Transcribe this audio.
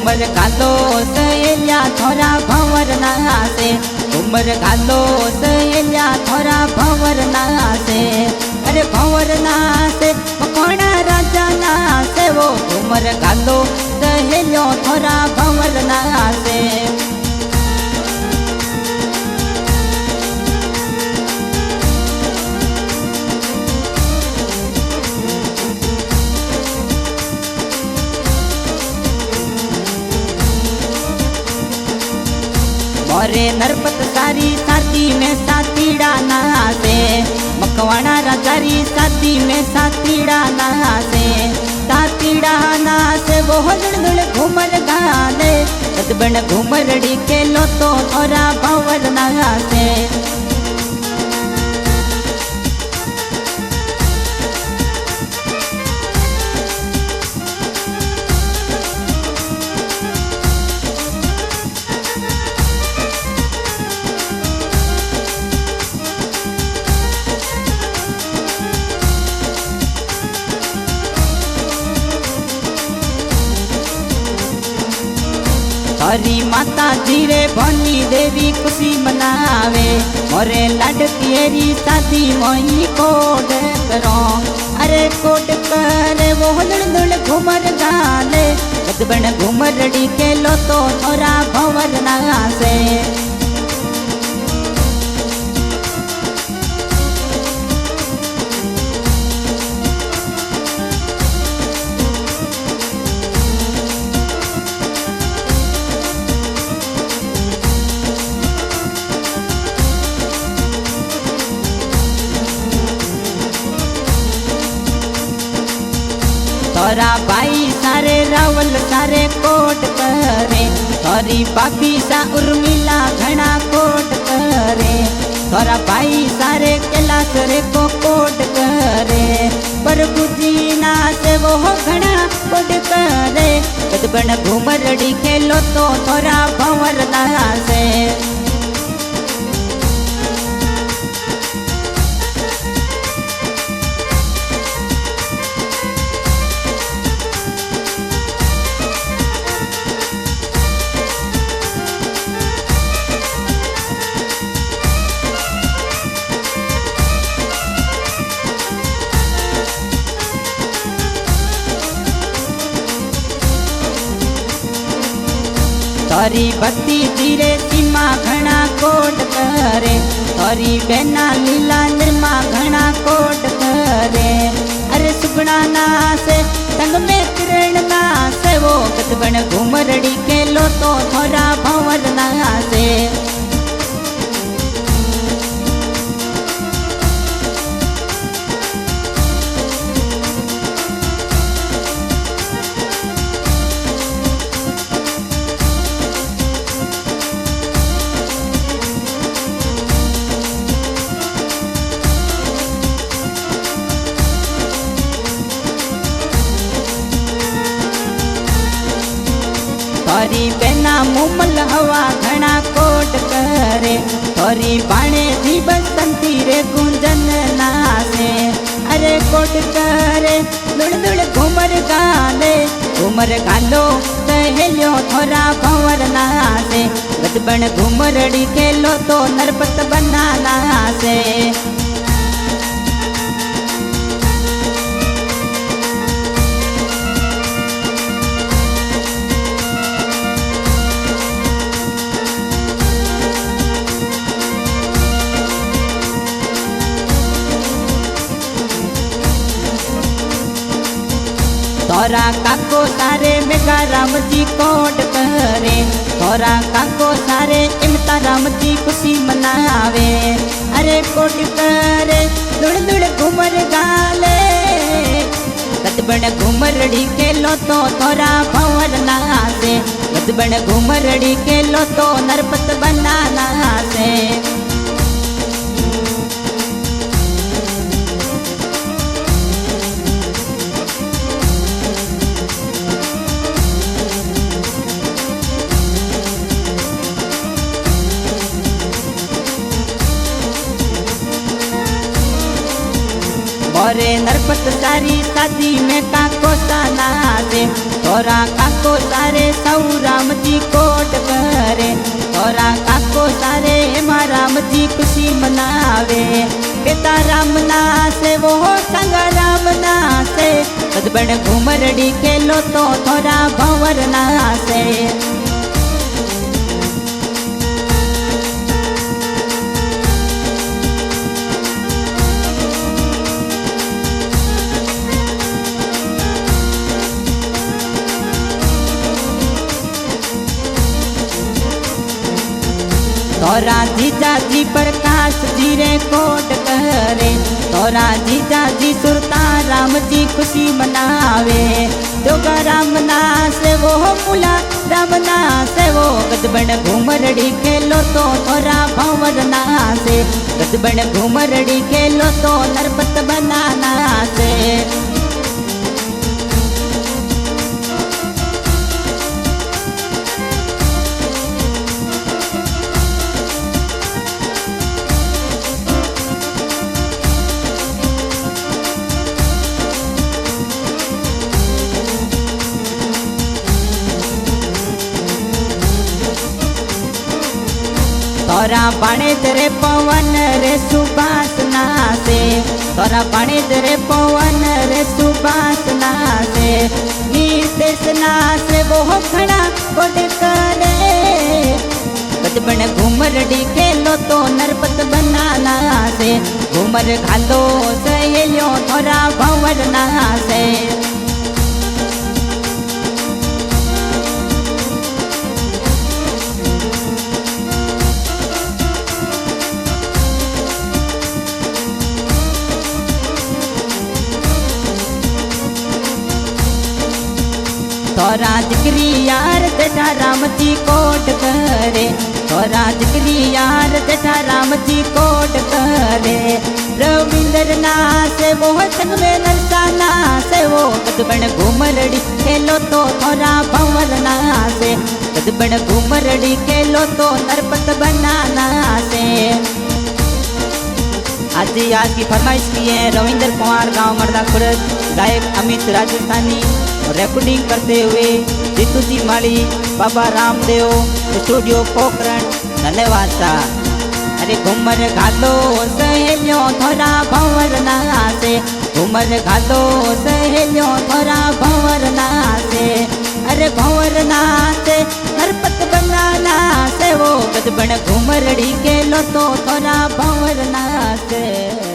घूमर घालो सहेलिया थोड़ा भंवर नासे, घूमर घालो सहेलिया थोड़ा भंवर नासे। अरे भंवर नासे कोणा राजा नासे, वो घूमर घालो सहेलियो थोड़ा भंवर नासे। मोरे नरपत सारी साथी में सातीड़ा नासे, मकवाणा राजारी साथी में सातीड़ा नासे। सातीड़ा नासे वो हजड़ घूमर गाले, कदबन घूमरड़ी के लो तो थोड़ा भंवर नासे। हरी माता जीरे भनी देवी खुशी मनावे, मोरे लाडकीरी शादी मोही कोड करो। अरे कोड करे वो लड़ घूमर गाले, कदबन घूमरड़ी के लो तो थोड़ा भंवर नासे। तोरा भाई सारे रावल सारे कोट करे, तोरी बाबी सा उर्मिला घना कोट करे। तोरा भाई सारे कैलाश रे को कोट करे, पर बुझी ना से वो घना कोट करे। कदबन घूमरड़ी खेलो तो थोड़ा भंवर नासे। तोरी भक्ति धीरे सीमा घना कोट करे, तोरी बेना लीला निर्मा घना कोट करे। अरे सुगुणा नासे संग में किरण नासे, वो कदबन घूमरड़ी के लो तो थोड़ा भंवर नासे। तोरी बेना मुमल हवा घना कोट करे, तोरी बाणे दी बसंती रे गुंजन नासे। अरे कोट करे लुड़ घूमर गाले, घूमर गालो सहेलियो थोड़ा भंवर नासे। गदबन घूमरड़ी के लो तो नरपत बना नासे। तोरा काको सारे मेघा राम जी कोट करे, तोरा काको सारे इमता राम जी खुशी मनावे। अरे कोट करे लुड़ घूमर गाले, कदबन घूमरड़ी के लो तो थोड़ा भंवर नासे। कदबन घूमरड़ी के लो तो नरपत बना नासे। करे नरपत सारी शादी में काको साना से तोरा काको सारे सौ राम जी कोट करे तोरा काको सारे हेमा राम जी खुशी मनावे पिता राम ना से वो संग राम ना से कदबण घूमरड़ी खेलो तो थोड़ा भंवर ना से तोरा जीजा जी प्रकाश जी रे कोट करे तोरा जीजा जी सुरता राम जी खुशी मनावे जोगा राम ना से वो मुला राम ना से वो गदबण घूमरड़ी खेलो तो तोरा भंवर ना से गदबण घूमरड़ी खेलो तो नरपत बनाना से तोरा पाने तेरे पवन रे सुबास ना से तोरा पाने तेरे पवन रे सुबास ना से नीतेश ना से वो खड़ा कोट करे कदबण घूमरड़ी खेलो तो नरपत बनाना से घूमर घालो सहेलियो तोरा भंवर ना से तोरा जिगरी यार जेठा राम जी कोट करे तोरा जिगरी यार जेठा राम जी कोट करे रविंदर ना से वो संग में नरसाना से वो कदबण घूमरड़ी खेलो तो थोड़ा भंवर ना से कदबण घूमरड़ी खेलो तो नरपत बनाना से आज की फरमाइश की है रविंदर कुमार गांव मर्दा खुर्द गायक अमित राजस्थानी रिकॉर्डिंग करते हुए जीतू जी माली बाबा रामदेव स्टूडियो पोखरण धन्यवाद सा। अरे घूमर घालो सहेलियों थोड़ा भंवर ना से घूमर घालो सहेलियों थोड़ा भंवर ना से अरे भंवर ना से नरपत बनाना से वो गदबण घूमरड़ी के लो तो थोड़ा भंवर ना से।